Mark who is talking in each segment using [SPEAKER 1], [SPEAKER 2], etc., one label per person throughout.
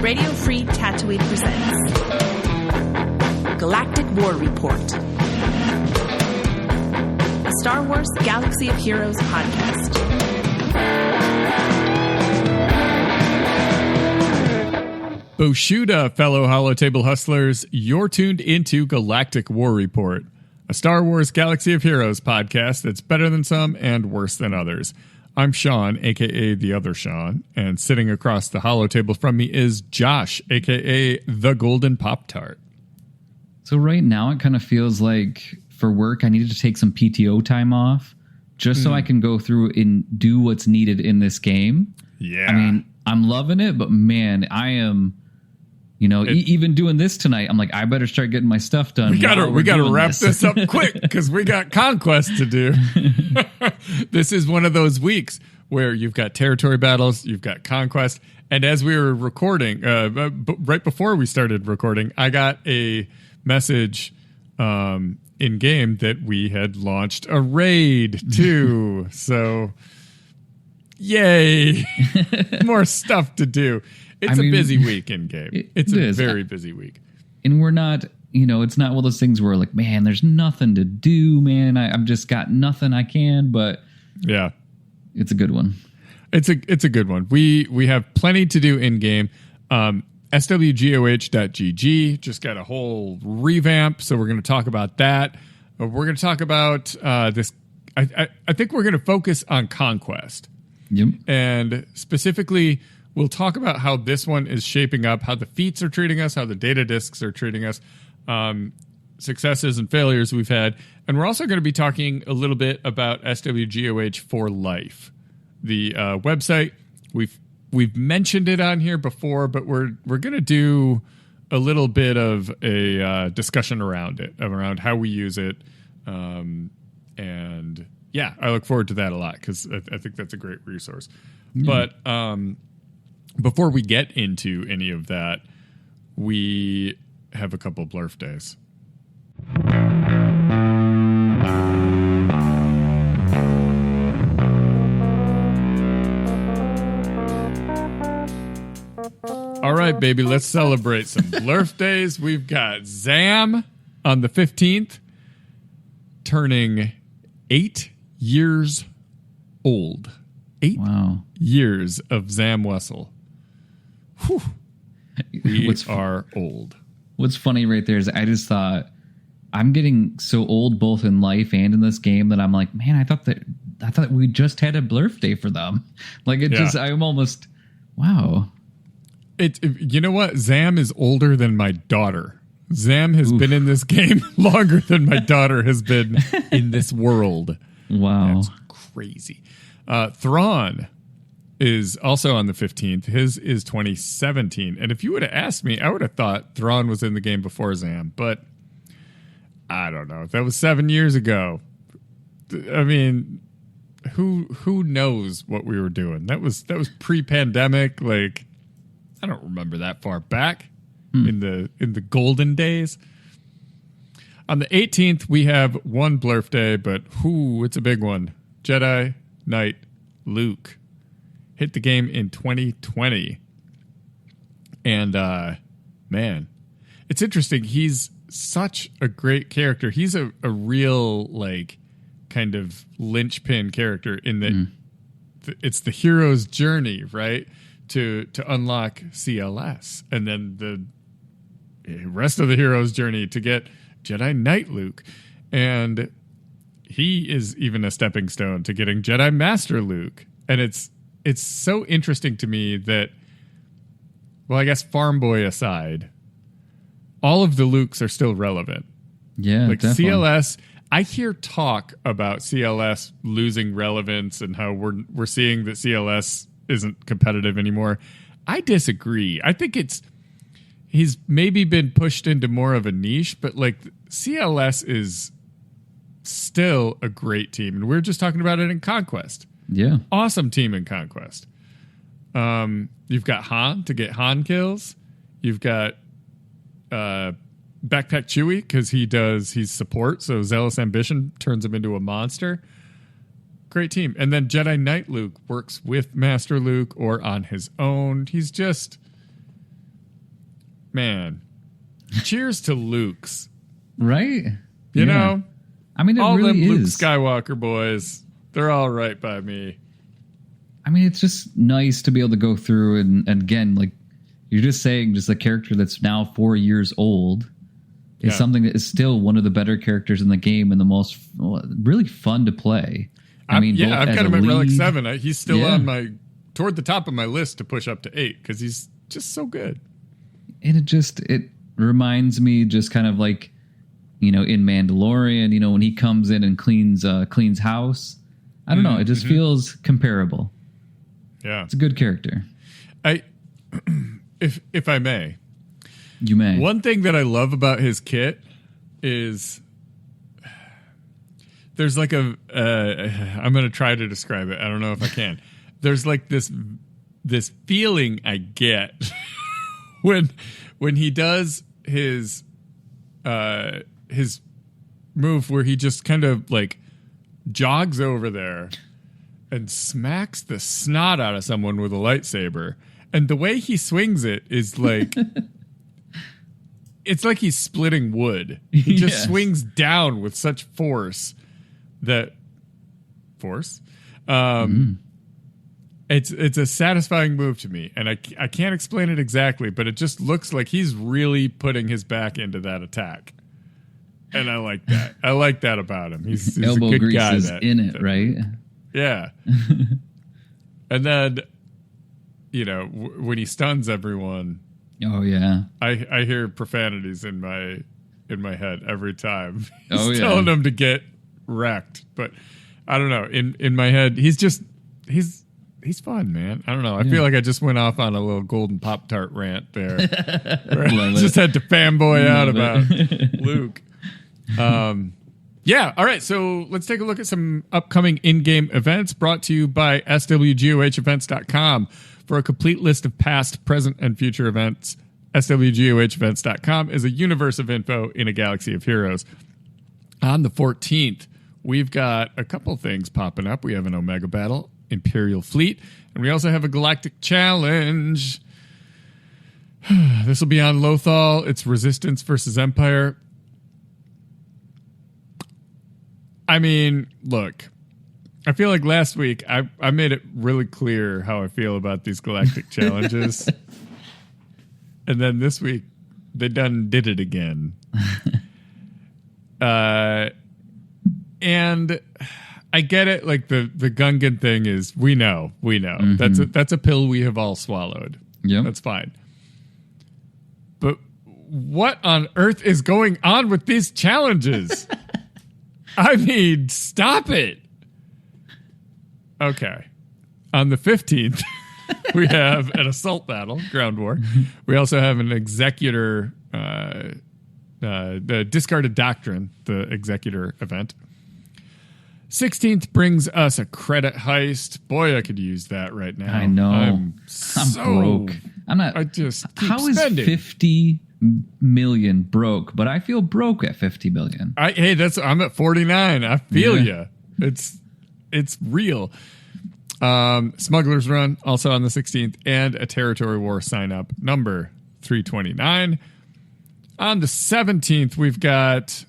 [SPEAKER 1] Radio Free Tatooine presents Galactic War Report, a Star Wars Galaxy of Heroes podcast.
[SPEAKER 2] Boshuda, fellow Holotable hustlers, you're tuned into Galactic War Report, a Star Wars Galaxy of Heroes podcast that's better than some and worse than others. I'm Sean, a.k.a. the other Sean, and sitting across the Holotable from me is Josh, a.k.a. the Golden Pop-Tart.
[SPEAKER 3] So right now it kind of feels like for work I needed to take some PTO time off just so I can go through and do what's needed in this game.
[SPEAKER 2] Yeah.
[SPEAKER 3] I mean, I'm loving it, but man, I am... even doing this tonight, I'm like, I better start getting my stuff done.
[SPEAKER 2] We gotta wrap this up quick because we got Conquest to do. This is one of those weeks where you've got territory battles, you've got Conquest, and as we were recording, right before we started recording, I got a message in game that we had launched a raid too. So, yay! More stuff to do. It's a busy week in game. It's a very busy week.
[SPEAKER 3] And we're not, it's not one of those things where like, man, there's nothing to do, man. I've just got nothing I can, but
[SPEAKER 2] yeah,
[SPEAKER 3] it's a good one.
[SPEAKER 2] It's a good one. We have plenty to do in game. SWGOH.GG just got a whole revamp, so we're going to talk about that. We're going to talk about this. I think we're going to focus on Conquest.
[SPEAKER 3] Yep.
[SPEAKER 2] And specifically, we'll talk about how this one is shaping up, how the feats are treating us, how the data discs are treating us, successes and failures we've had. And we're also going to be talking a little bit about SWGOH for Life, the website. We've mentioned it on here before, but we're going to do a little bit of a discussion around it, around how we use it. And yeah, I look forward to that a lot because I think that's a great resource. But before we get into any of that, we have a couple of blurf days. All right, baby, let's celebrate some blurf days. We've got Zam on the 15th, turning 8 years old. 8 years of Zam Wessel. Whew. We are old.
[SPEAKER 3] What's funny right there is I just thought I'm getting so old both in life and in this game that I'm like, man, I thought we just had a blurf day for them. Like I'm almost, wow.
[SPEAKER 2] You know what? Zam is older than my daughter. Zam has been in this game longer than my daughter has been in this world.
[SPEAKER 3] Wow.
[SPEAKER 2] That's crazy. Thrawn is also on the 15th. His is 2017. And if you would have asked me, I would have thought Thrawn was in the game before Zam. But I don't know. That was 7 years ago. I mean, who knows what we were doing? That was pre-pandemic. Like, I don't remember that far back in the golden days. On the 18th, we have one blurf day, but it's a big one. Jedi Knight Luke hit the game in 2020. And, man, it's interesting. He's such a great character. He's a real, like, kind of linchpin character in that it's the hero's journey, right, to unlock CLS. And then the rest of the hero's journey to get Jedi Knight Luke. And he is even a stepping stone to getting Jedi Master Luke. And it's so interesting to me that, well, I guess Farm Boy aside, all of the Lukes are still relevant.
[SPEAKER 3] Yeah,
[SPEAKER 2] like
[SPEAKER 3] definitely.
[SPEAKER 2] CLS, I hear talk about CLS losing relevance and how we're seeing that CLS isn't competitive anymore. I disagree. I think he's maybe been pushed into more of a niche, but like CLS is still a great team. And we were just talking about it in Conquest.
[SPEAKER 3] Yeah.
[SPEAKER 2] Awesome team in Conquest. You've got Han to get Han kills. You've got Backpack Chewie because he's support. So Zealous Ambition turns him into a monster. Great team. And then Jedi Knight Luke works with Master Luke or on his own. He's just man, cheers to Luke's.
[SPEAKER 3] Right?
[SPEAKER 2] You know?
[SPEAKER 3] I mean, it
[SPEAKER 2] all
[SPEAKER 3] really
[SPEAKER 2] them Luke
[SPEAKER 3] is.
[SPEAKER 2] Skywalker boys, they're all right by me.
[SPEAKER 3] I mean, it's just nice to be able to go through and again, like you're just saying, just a character that's now 4 years old is something that is still one of the better characters in the game and the most really fun to play. I mean,
[SPEAKER 2] I've got him at Relic 7. He's still on toward the top of my list to push up to 8 because he's just so good.
[SPEAKER 3] And it reminds me just kind of like, in Mandalorian, when he comes in and cleans house. I don't know. It just feels comparable.
[SPEAKER 2] Yeah.
[SPEAKER 3] It's a good character.
[SPEAKER 2] If I may.
[SPEAKER 3] You may.
[SPEAKER 2] One thing that I love about his kit is there's like I'm going to try to describe it. I don't know if I can. There's like this feeling I get when he does his move where he just kind of like jogs over there and smacks the snot out of someone with a lightsaber. And the way he swings it is like it's like he's splitting wood. He just swings down with such force that it's a satisfying move to me, and I can't explain it exactly, but it just looks like he's really putting his back into that attack. And I like that. I like that about him. He's
[SPEAKER 3] elbow
[SPEAKER 2] a good
[SPEAKER 3] grease
[SPEAKER 2] guy.
[SPEAKER 3] is in it, right?
[SPEAKER 2] Yeah. And then, when he stuns everyone.
[SPEAKER 3] Oh yeah.
[SPEAKER 2] I hear profanities in my head every time.
[SPEAKER 3] He's
[SPEAKER 2] telling them to get wrecked, but I don't know. In my head, he's fun, man. I don't know. I feel like I just went off on a little golden Pop-Tart rant there. Where I just had to fanboy out about Luke. All right. So let's take a look at some upcoming in-game events brought to you by swgohevents.com. For a complete list of past, present, and future events, swgohevents.com is a universe of info in a galaxy of heroes. On the 14th, we've got a couple things popping up. We have an Omega Battle, Imperial Fleet, and we also have a Galactic Challenge. This will be on Lothal. It's Resistance versus Empire. I mean, look, I feel like last week I made it really clear how I feel about these Galactic Challenges. And then this week, they done did it again. And I get it. Like the Gungan thing is, we know. Mm-hmm. That's a pill we have all swallowed.
[SPEAKER 3] Yeah,
[SPEAKER 2] that's fine. But what on earth is going on with these challenges? I mean, stop it. Okay. On the 15th, we have an assault battle, ground war. We also have an executor, the discarded doctrine, the executor event. 16th brings us a credit heist. Boy, I could use that right now.
[SPEAKER 3] I know.
[SPEAKER 2] I'm
[SPEAKER 3] broke.
[SPEAKER 2] I just keep
[SPEAKER 3] how
[SPEAKER 2] spending.
[SPEAKER 3] Is 50 million broke? But I feel broke at 50 million.
[SPEAKER 2] I'm at 49. I feel ya. It's real. Smuggler's Run, also on the 16th, and a Territory War sign-up, number 329. On the 17th, we've got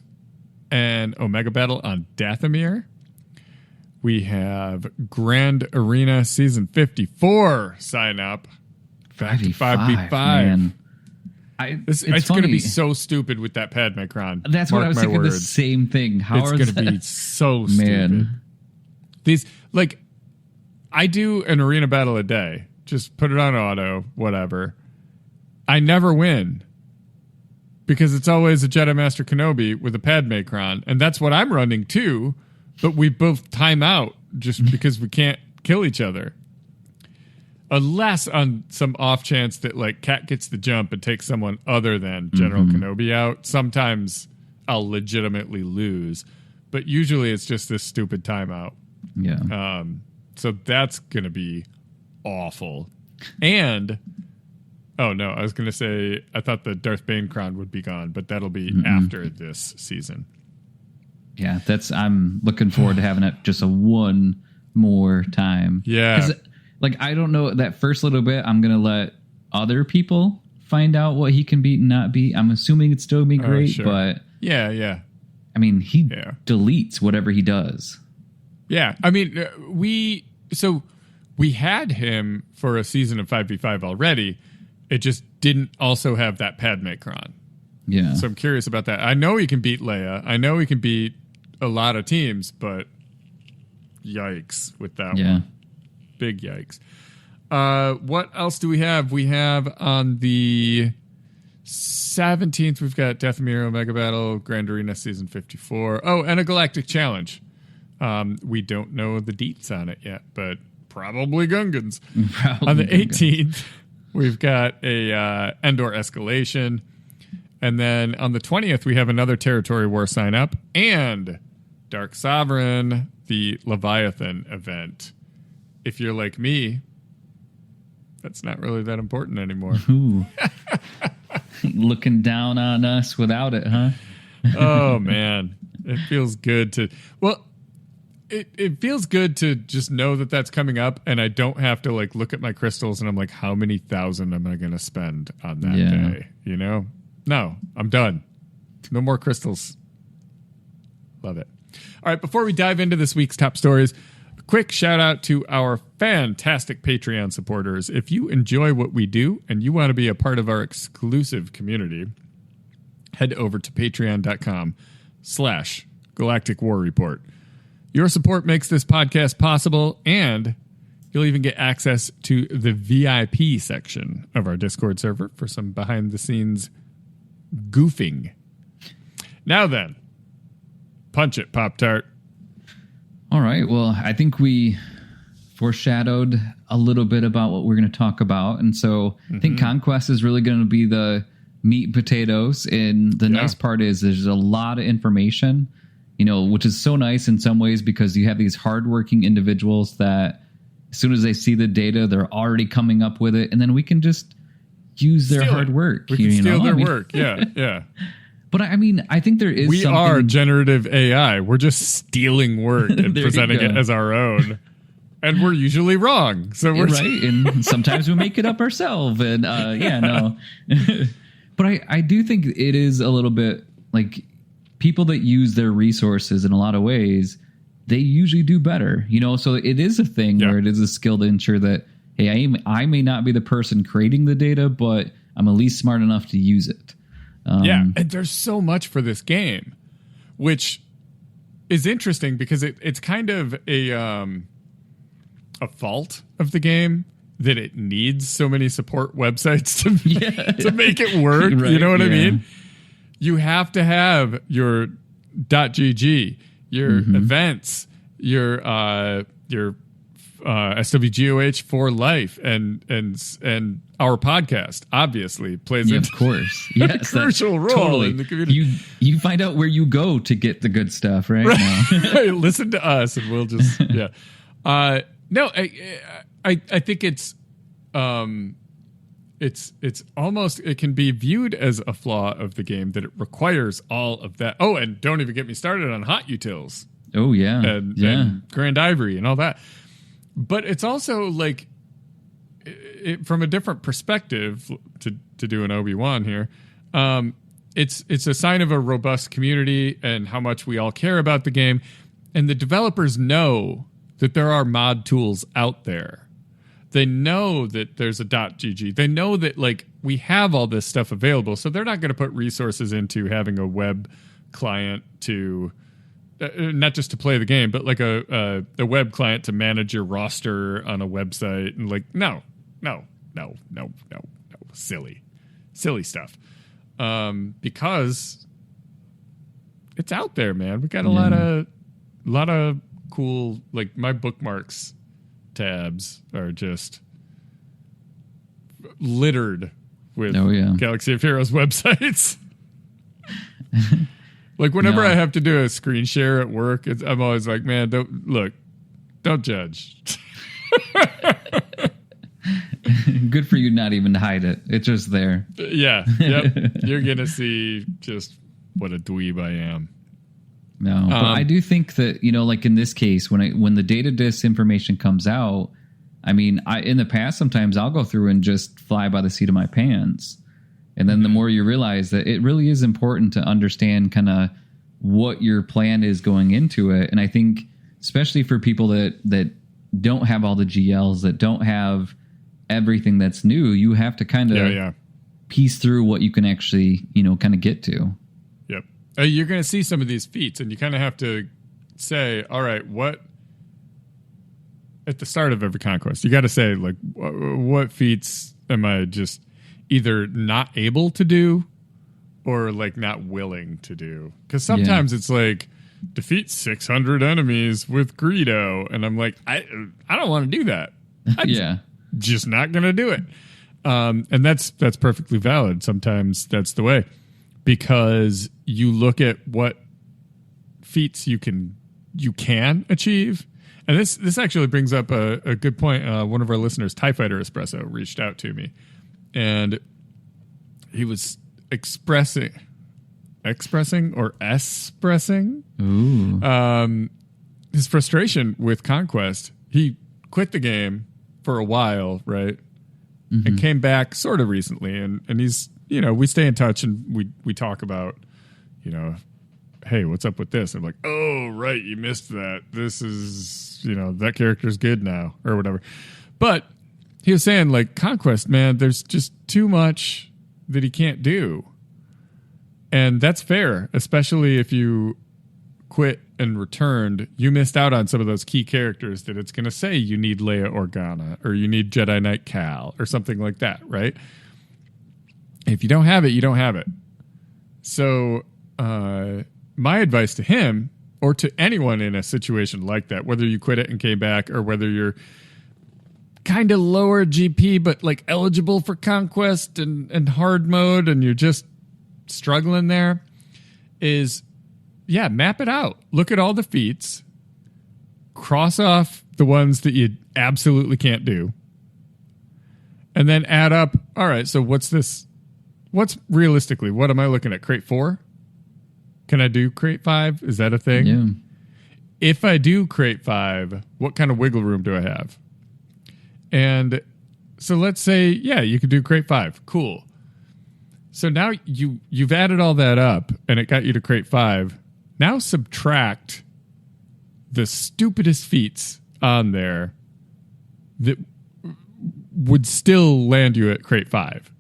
[SPEAKER 2] an Omega Battle on Dathomir. We have Grand Arena Season 54 sign-up. 5v5.
[SPEAKER 3] Man.
[SPEAKER 2] It's going to be so stupid with that Padmecron.
[SPEAKER 3] That's what I was thinking, the same thing.
[SPEAKER 2] It's going to be so stupid. These, like, I do an arena battle a day. Just put it on auto, whatever. I never win. Because it's always a Jedi Master Kenobi with a Padmecron. And that's what I'm running too. But we both time out just because we can't kill each other. Unless on some off chance that, like, Cat gets the jump and takes someone other than General Kenobi out. Sometimes I'll legitimately lose. But usually it's just this stupid timeout.
[SPEAKER 3] Yeah.
[SPEAKER 2] So that's going to be awful. And, oh no, I was going to say, I thought the Darth Bane crown would be gone, but that'll be after this season.
[SPEAKER 3] Yeah, I'm looking forward to having it just a one more time.
[SPEAKER 2] Yeah.
[SPEAKER 3] Like, I don't know, that first little bit, I'm going to let other people find out what he can beat and not beat. I'm assuming it's still gonna be great,
[SPEAKER 2] sure.
[SPEAKER 3] but
[SPEAKER 2] yeah.
[SPEAKER 3] I mean, he deletes whatever he does.
[SPEAKER 2] Yeah, I mean, we had him for a season of 5v5 already. It just didn't also have that Padme Cron.
[SPEAKER 3] Yeah.
[SPEAKER 2] So I'm curious about that. I know he can beat Leia. I know he can beat a lot of teams, but yikes with that one. Big yikes. What else do we have? We have on the 17th, we've got Dathomir Omega Battle, Grand Arena Season 54. Oh, and a Galactic Challenge. We don't know the deets on it yet, but probably Gungans. On the 18th, we've got a Endor Escalation. And then on the 20th, we have another Territory War sign up and Dark Sovereign, the Leviathan event. If you're like me, that's not really that important anymore.
[SPEAKER 3] Ooh. Looking down on us without it, huh?
[SPEAKER 2] Oh, man. It feels good to... Well, it feels good to just know that that's coming up, and I don't have to like look at my crystals and I'm like, how many thousand am I going to spend on that day? You know? No, I'm done. No more crystals. Love it. All right, before we dive into this week's top stories, a quick shout out to our fantastic Patreon supporters. If you enjoy what we do and you want to be a part of our exclusive community, head over to patreon.com/Galactic War Report. Your support makes this podcast possible, and you'll even get access to the VIP section of our Discord server for some behind-the-scenes goofing. Now then, punch it, Pop-Tart.
[SPEAKER 3] All right. Well, I think we foreshadowed a little bit about what we're going to talk about. And so I think Conquest is really going to be the meat and potatoes. And the nice part is there's a lot of information, you know, which is so nice in some ways because you have these hardworking individuals that as soon as they see the data, they're already coming up with it. And then we can just use their hard work.
[SPEAKER 2] We can steal their work. Yeah.
[SPEAKER 3] But I mean, I think there is
[SPEAKER 2] We are generative AI. We're just stealing work and presenting it as our own. And we're usually wrong. So we're
[SPEAKER 3] right. And sometimes we make it up ourselves. And But I do think it is a little bit like people that use their resources in a lot of ways, they usually do better. You know, so it is a thing where it is a skill to ensure that, hey, I may not be the person creating the data, but I'm at least smart enough to use it.
[SPEAKER 2] And there's so much for this game, which is interesting because it's kind of a fault of the game that it needs so many support websites to make it work. Right, you know what I mean? You have to have your .gg, your events, your SWGOH for life, and our podcast obviously plays
[SPEAKER 3] of course,
[SPEAKER 2] a crucial role in the community.
[SPEAKER 3] You find out where you go to get the good stuff, right?
[SPEAKER 2] Now. Listen to us, and we'll just no. I think it's almost, it can be viewed as a flaw of the game that it requires all of that. Oh, and don't even get me started on hotutils.
[SPEAKER 3] Oh yeah,
[SPEAKER 2] and Grand Ivory and all that. But it's also like, from a different perspective, to do an Obi-Wan here, it's a sign of a robust community and how much we all care about the game. And the developers know that there are mod tools out there. They know that there's a .gg. They know that like we have all this stuff available, so they're not going to put resources into having a web client to not just to play the game, but like a web client to manage your roster on a website. And like, no, silly stuff. Because it's out there, man. We got a lot of cool, like my bookmarks tabs are just littered with Galaxy of Heroes websites. Like whenever I have to do a screen share at work, I'm always like, man, don't judge.
[SPEAKER 3] Good for you not even to hide it. It's just there.
[SPEAKER 2] Yeah. Yep. You're going to see just what a dweeb I am.
[SPEAKER 3] No, but I do think that, you know, like in this case, when the data disinformation comes out, I mean, in the past, sometimes I'll go through and just fly by the seat of my pants. And then the more you realize that it really is important to understand kind of what your plan is going into it. And I think especially for people that don't have all the GLs, that don't have everything that's new, you have to kind of piece through what you can actually, kind of get to.
[SPEAKER 2] Yep. You're going to see some of these feats, and you kind of have to say, all right, what at the start of every conquest, you got to say, like, what feats am I just either not able to do or like not willing to do? Because sometimes it's like defeat 600 enemies with Greedo, and I'm like, I don't want to do that. I'm just not going to do it. And that's perfectly valid. Sometimes that's the way, because you look at what feats you can achieve. And this actually brings up a good point. One of our listeners, TIE Fighter Espresso, reached out to me, and he was expressing his frustration with Conquest. He quit the game for a while, right? Mm-hmm. And came back sort of recently, and he's, we stay in touch, and we talk about, hey, what's up with this? I'm like, oh, right, you missed that. This is, that character's good now, or whatever. But he was saying, like, Conquest, man, there's just too much that he can't do. And that's fair, especially if you quit and returned. You missed out on some of those key characters that it's going to say you need Leia Organa, or you need Jedi Knight Cal, or something like that, right? If you don't have it, you don't have it. So my advice to him, or to anyone in a situation like that, whether you quit it and came back, or whether you're kind of lower GP but like eligible for Conquest and hard mode, and you're just struggling there, is map it out. Look at all the feats, cross off the ones that you absolutely can't do, and then add up, all right, so what's realistically, what am I looking at? Crate 4? Can I do crate 5? Is that a thing?
[SPEAKER 3] Yeah.
[SPEAKER 2] If I do crate 5, what kind of wiggle room do I have? And so let's say, you could do crate 5. Cool. So now you've added all that up, and it got you to crate 5. Now subtract the stupidest feats on there that would still land you at crate 5.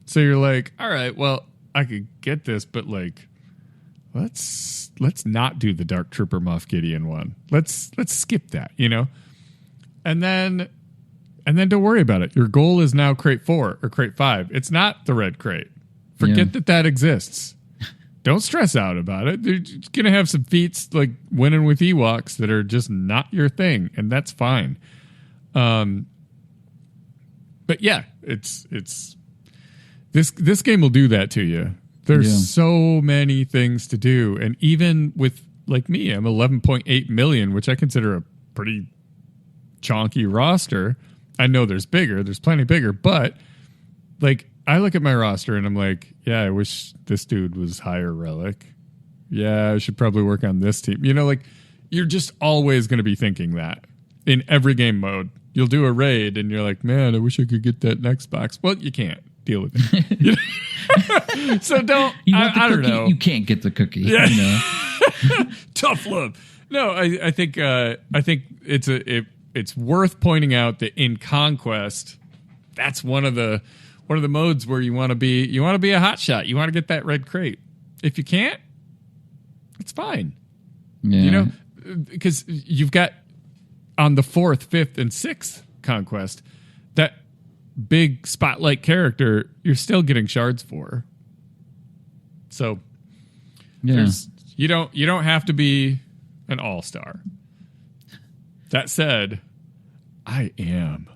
[SPEAKER 2] So you're like, all right, well, I could get this, but like, let's not do the Dark Trooper Moff Gideon one. Let's skip that, and then don't worry about it. Your goal is now crate 4 or crate 5. It's not the red crate. Forget that exists. Don't stress out about it. You're going to have some feats like winning with Ewoks that are just not your thing, and that's fine. But it's this game will do that to you. There's so many things to do, and even with, like me, I'm 11.8 million, which I consider a pretty chonky roster. I know there's plenty bigger, but like, I look at my roster and I'm like, I wish this dude was higher relic. I should probably work on this team. Like, you're just always going to be thinking that in every game mode. You'll do a raid and you're like, man, I wish I could get that next box. Well, you can't deal with it. So don't. I don't know.
[SPEAKER 3] You can't get the cookie. Yeah.
[SPEAKER 2] Tough love. No, I think it's worth pointing out that in Conquest, that's one of the modes where you want to be a hotshot. You want to get that red crate. If you can't, it's fine.
[SPEAKER 3] Yeah.
[SPEAKER 2] Because you've got on the 4th, 5th, and 6th Conquest, that big spotlight character you're still getting shards for. So you don't have to be an all-star. That said, I am.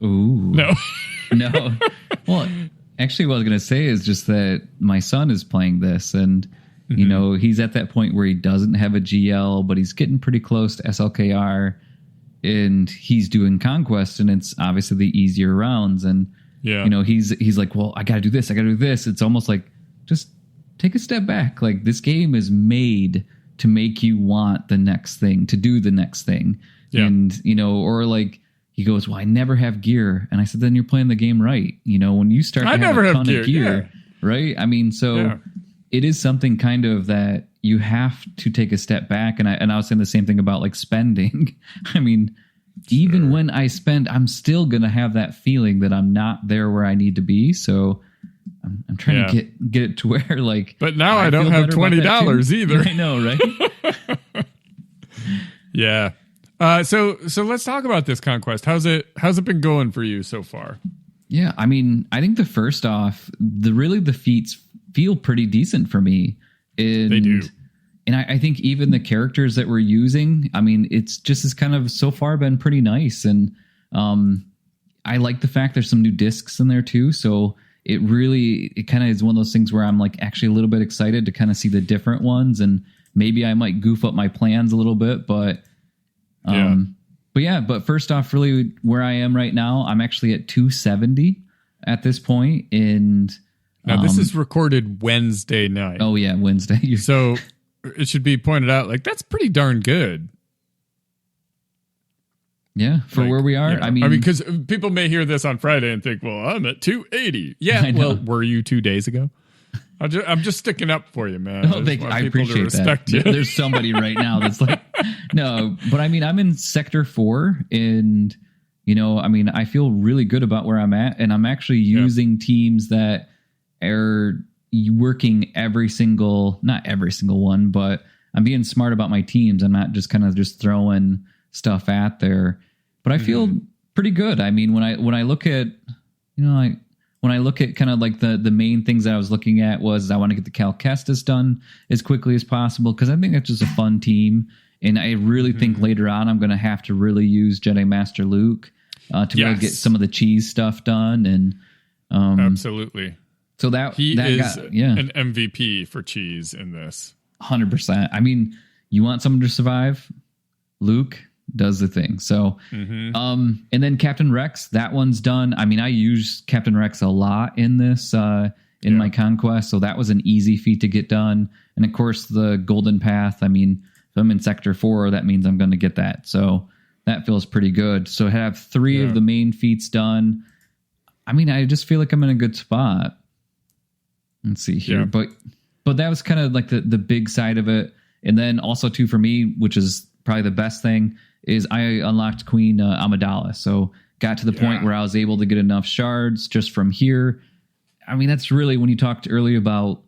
[SPEAKER 3] Ooh.
[SPEAKER 2] No.
[SPEAKER 3] No. Well, actually, what I was going to say is just that my son is playing this, and, he's at that point where he doesn't have a GL, but he's getting pretty close to SLKR, and he's doing Conquest, and it's obviously the easier rounds. And, he's like, well, I got to do this. It's almost like, just take a step back. Like, this game is made to make you want the next thing, to do the next thing. Yeah. And, or like, he goes, well, I never have gear. And I said, then you're playing the game right. When you start to have a ton of gear, right? I mean, so it is something kind of that you have to take a step back. And I was saying the same thing about like spending. I mean, even when I spend, I'm still going to have that feeling that I'm not there where I need to be. So I'm trying to get it to where like,
[SPEAKER 2] but now I don't have $20 either.
[SPEAKER 3] I know, right?
[SPEAKER 2] Yeah. So let's talk about this Conquest. How's it been going for you so far?
[SPEAKER 3] Yeah, I mean, I think the first off, the feats feel pretty decent for me. And,
[SPEAKER 2] they do.
[SPEAKER 3] And I think even the characters that we're using, I mean, it's just has kind of so far been pretty nice. And I like the fact there's some new discs in there too. So it kind of is one of those things where I'm like actually a little bit excited to kind of see the different ones. And maybe I might goof up my plans a little bit, but but first off, really where I am right now, I'm actually at 270 at this point. And
[SPEAKER 2] now this is recorded Wednesday night.
[SPEAKER 3] Oh yeah, Wednesday.
[SPEAKER 2] So it should be pointed out, like, that's pretty darn good.
[SPEAKER 3] Yeah, for where we are.
[SPEAKER 2] Yeah. I mean, because people may hear this on Friday and think, well, I'm at 280. Yeah, well, were you 2 days ago? I'm just sticking up for you, man.
[SPEAKER 3] I appreciate that.
[SPEAKER 2] You.
[SPEAKER 3] There's somebody right now that's like, no, but I mean, I'm in Sector 4 and, I mean, I feel really good about where I'm at, and I'm actually using teams that are working not every single one, but I'm being smart about my teams. I'm not just kind of just throwing stuff at there, but I feel pretty good. I mean, when I look at, when I look at kind of like the main things that I was looking at was I want to get the Cal Kestis done as quickly as possible, because I think that's just a fun team. And I really think later on I'm going to have to really use Jedi Master Luke to really get some of the cheese stuff done. And
[SPEAKER 2] absolutely.
[SPEAKER 3] So that
[SPEAKER 2] is
[SPEAKER 3] an
[SPEAKER 2] MVP for cheese in this.
[SPEAKER 3] 100%. I mean, you want someone to survive? Luke does the thing. So, and then Captain Rex, that one's done. I mean, I use Captain Rex a lot in this, in my Conquest. So that was an easy feat to get done. And of course the Golden Path. I mean, if I'm in Sector 4, that means I'm going to get that. So that feels pretty good. So I have 3 of the main feats done. I mean, I just feel like I'm in a good spot. Let's see here. But that was kind of like the big side of it. And then also too, for me, which is probably the best thing, is I unlocked Queen Amidala. So got to the point where I was able to get enough shards just from here. I mean, that's really when you talked earlier about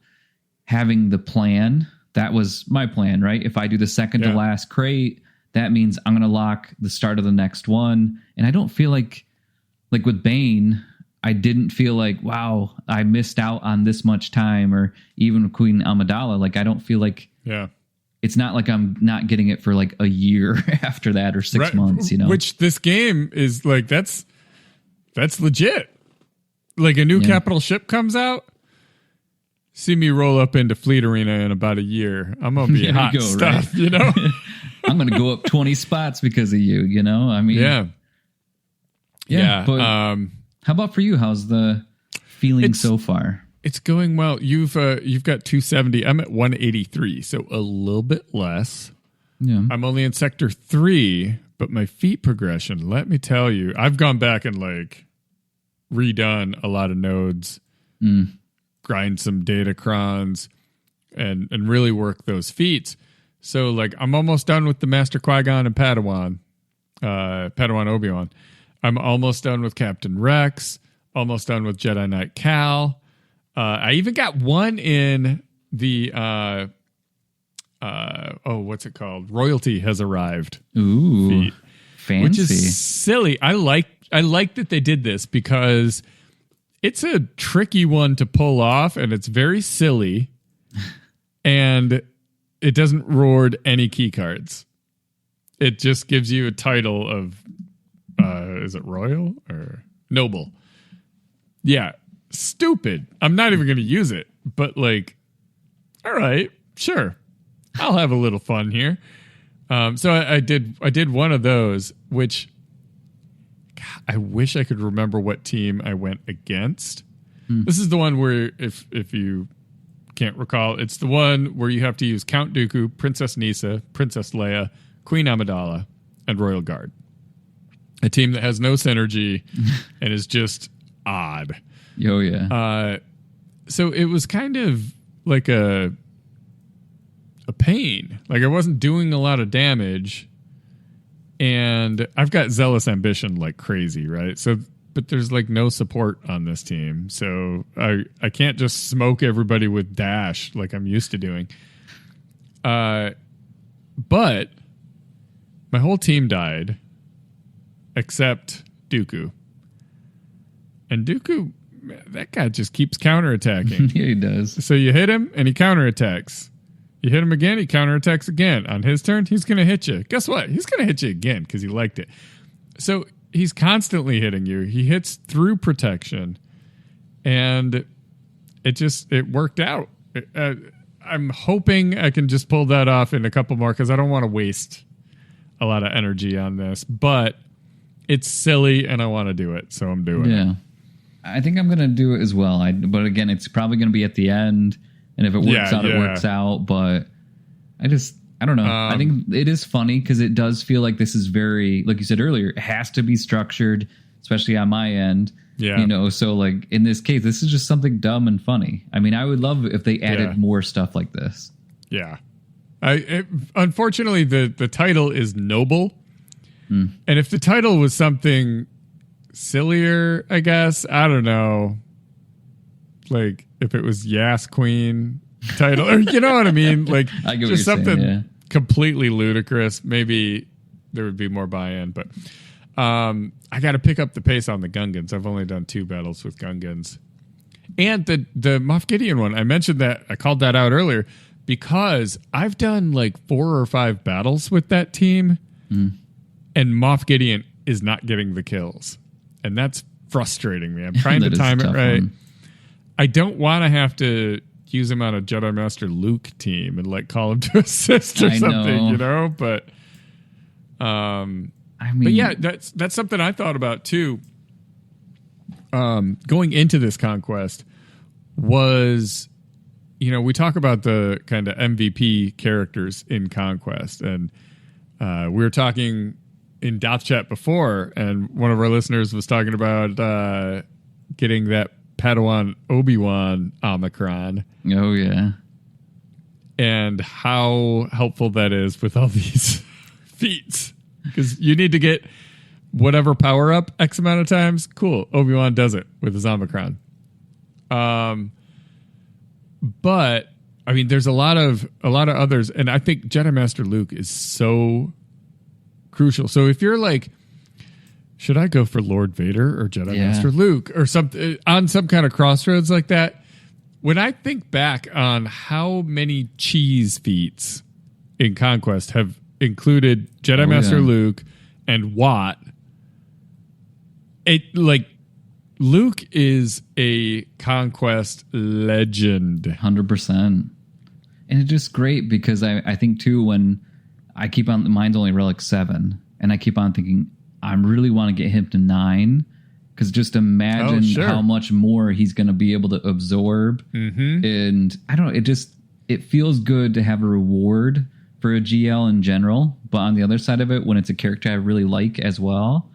[SPEAKER 3] having the plan. That was my plan, right? If I do the second to last crate, that means I'm going to lock the start of the next one. And I don't feel like with Bane, I didn't feel like, wow, I missed out on this much time, or even with Queen Amidala. Like, I don't feel like it's not like I'm not getting it for like a year after that, or 6 months,
[SPEAKER 2] Which this game is like, that's legit. Like a new capital ship comes out. See me roll up into Fleet Arena in about a year. I'm going to be hot stuff, right?
[SPEAKER 3] I'm going to go up 20 spots because of you, I mean. Yeah. But how about for you? How's the feeling so far?
[SPEAKER 2] It's going well. You've got 270. I'm at 183, so a little bit less. Yeah. I'm only in Sector 3, but my feat progression, let me tell you, I've gone back and like redone a lot of nodes, grind some datacrons, and really work those feats. So like I'm almost done with the Master Qui-Gon and Padawan Obi-Wan. I'm almost done with Captain Rex, almost done with Jedi Knight Cal. I even got one in the, what's it called? Royalty has arrived.
[SPEAKER 3] Ooh,
[SPEAKER 2] feat,
[SPEAKER 3] fancy.
[SPEAKER 2] Which is silly. I like that they did this because it's a tricky one to pull off, and it's very silly, and it doesn't reward any key cards. It just gives you a title of, is it royal or noble? Yeah. Stupid. I'm not even going to use it, but like, all right, sure. I'll have a little fun here. So I did one of those, which God, I wish I could remember what team I went against. This is the one where if you can't recall, it's the one where you have to use Count Dooku, Princess Nisa, Princess Leia, Queen Amidala, and Royal Guard. A team that has no synergy and is just odd.
[SPEAKER 3] Oh, yeah.
[SPEAKER 2] so it was kind of like a pain. Like I wasn't doing a lot of damage, and I've got zealous ambition like crazy, right? So, but there's like no support on this team, so I can't just smoke everybody with dash like I'm used to doing. But my whole team died except Dooku, and Dooku, that guy just keeps counterattacking.
[SPEAKER 3] Yeah, he does.
[SPEAKER 2] So you hit him and he counterattacks. You hit him again, he counterattacks again. On his turn, he's going to hit you. Guess what? He's going to hit you again because he liked it. So he's constantly hitting you. He hits through protection, and it worked out. I'm hoping I can just pull that off in a couple more because I don't want to waste a lot of energy on this. But it's silly, and I want to do it, so I'm doing it.
[SPEAKER 3] Yeah. I think I'm going to do it as well. But again, it's probably going to be at the end. And if it works out, it works out. But I don't know. I think it is funny because it does feel like this is very, like you said earlier, it has to be structured, especially on my end.
[SPEAKER 2] Yeah.
[SPEAKER 3] You know, so like in this case, this is just something dumb and funny. I mean, I would love if they added more stuff like this.
[SPEAKER 2] Yeah. Unfortunately, the title is noble. And if the title was something sillier, I guess, I don't know, like if it was Yas Queen title, or you know what I mean, like just something completely ludicrous, maybe there would be more buy-in. But I got to pick up the pace on the Gungans. I've only done 2 battles with Gungans, and the Moff Gideon one, I mentioned that, I called that out earlier because I've done like 4 or 5 battles with that team, and Moff Gideon is not getting the kills. And that's frustrating me. I'm trying to time it right. I don't want to have to use him on a Jedi Master Luke team and like call him to assist or something, you know? But I mean, but yeah, that's something I thought about too. Going into this Conquest was, you know, we talk about the kind of MVP characters in Conquest, and we were talking in Doth Chat before, and one of our listeners was talking about getting that Padawan Obi-Wan Omicron.
[SPEAKER 3] Oh, yeah.
[SPEAKER 2] And how helpful that is with all these feats. Because you need to get whatever power up X amount of times. Cool. Obi-Wan does it with his Omicron. But I mean, there's a lot of others, and I think Jedi Master Luke is so crucial. So if you're like, should I go for Lord Vader or Jedi Master Luke or something on some kind of crossroads like that? When I think back on how many cheese feats in Conquest have included Jedi Master Luke and Watt, it like Luke is a Conquest legend.
[SPEAKER 3] 100%. And it's just great because I think too, when I keep on, mine's only Relic 7, and I keep on thinking, I really want to get him to 9, because just imagine how much more he's going to be able to absorb. And I don't know, it feels good to have a reward for a GL in general, but on the other side of it, when it's a character I really like as well,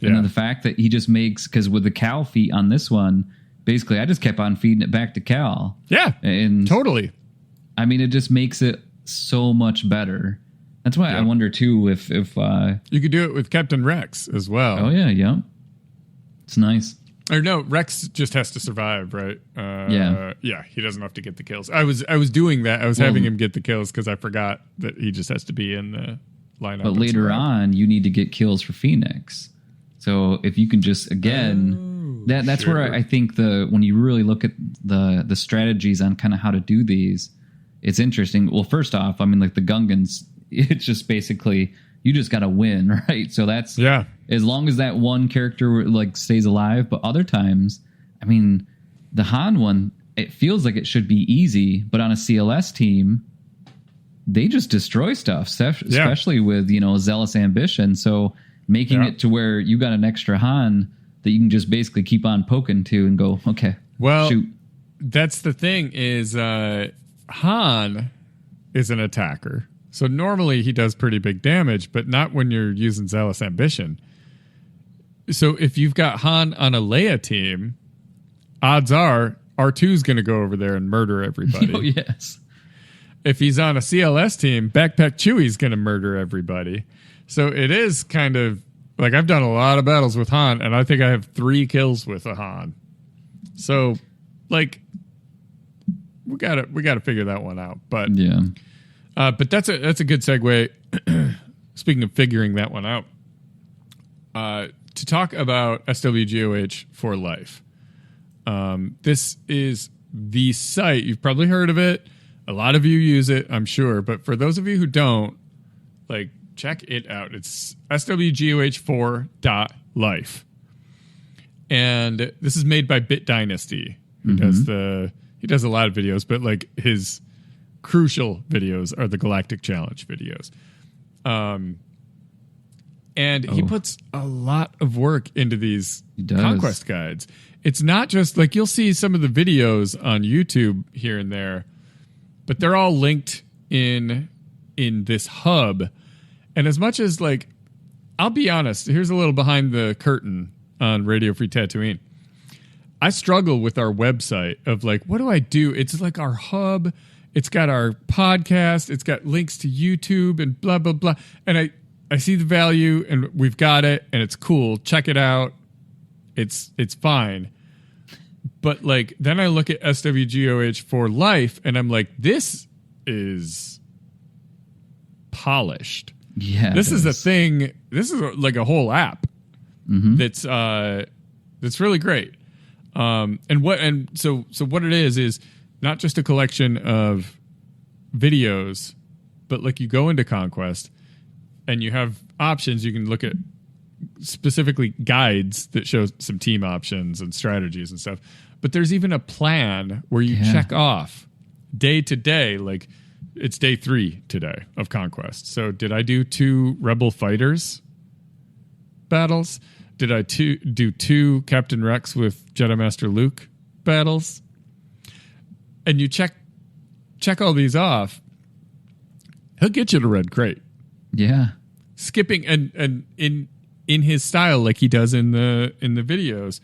[SPEAKER 3] and then the fact that he just makes, because with the Cal feat on this one, basically I just kept on feeding it back to Cal.
[SPEAKER 2] Yeah, and totally.
[SPEAKER 3] I mean, it just makes it so much better. That's why I wonder too if
[SPEAKER 2] you could do it with Captain Rex as well.
[SPEAKER 3] Oh yeah, it's nice.
[SPEAKER 2] Or no, Rex just has to survive, right? Yeah, he doesn't have to get the kills. I was doing that. I was having him get the kills because I forgot that he just has to be in the lineup. But
[SPEAKER 3] later on, you need to get kills for Phoenix. So if you can just that's where I think when you really look at the strategies on kind of how to do these, it's interesting. Well, first off, I mean, like the Gungans, it's just basically you just got to win, right? So that's as long as that one character like stays alive. But other times, I mean, the Han one, it feels like it should be easy, but on a CLS team, they just destroy stuff, especially with zealous ambition. So making it to where you got an extra Han that you can just basically keep on poking to and go, okay, shoot.
[SPEAKER 2] That's the thing is Han is an attacker. So normally he does pretty big damage, but not when you're using Zealous Ambition. So if you've got Han on a Leia team, odds are R2's going to go over there and murder everybody.
[SPEAKER 3] Oh, yes.
[SPEAKER 2] If he's on a CLS team, Backpack Chewie's going to murder everybody. So it is kind of like I've done a lot of battles with Han, and I think I have 3 kills with a Han. So, like, we gotta figure that one out. But
[SPEAKER 3] yeah,
[SPEAKER 2] but that's a good segue. Speaking of figuring that one out, to talk about SWGOH for Life. This is the site. You've probably heard of it. A lot of you use it, I'm sure. But for those of you who don't, like, check it out. It's swgoh4.life. And this is made by Bit Dynasty, who does he does a lot of videos, but like his crucial videos are the Galactic Challenge videos. And he puts a lot of work into these Conquest guides. It's not just like you'll see some of the videos on YouTube here and there, but they're all linked in this hub. And as much as, like, I'll be honest, here's a little behind the curtain on Radio Free Tatooine. I struggle with our website of, like, what do I do? It's like our hub. It's got our podcast. It's got links to YouTube and blah, blah, blah. And I see the value, and we've got it, and it's cool. Check it out. It's fine. But, like, then I look at SWGOH for Life, and I'm like, this is polished.
[SPEAKER 3] Yeah,
[SPEAKER 2] this is a thing. This is like a whole app that's really great. So what it is not just a collection of videos, but like you go into Conquest and you have options. You can look at specifically guides that show some team options and strategies and stuff. But there's even a plan where you check off day to day, like, it's day 3 today of Conquest. So did I do 2 Rebel Fighters battles? Did I do 2 Captain Rex with Jedi Master Luke battles? And you check all these off, he'll get you to red crate.
[SPEAKER 3] Yeah.
[SPEAKER 2] Skipping and in his style, like he does in the videos.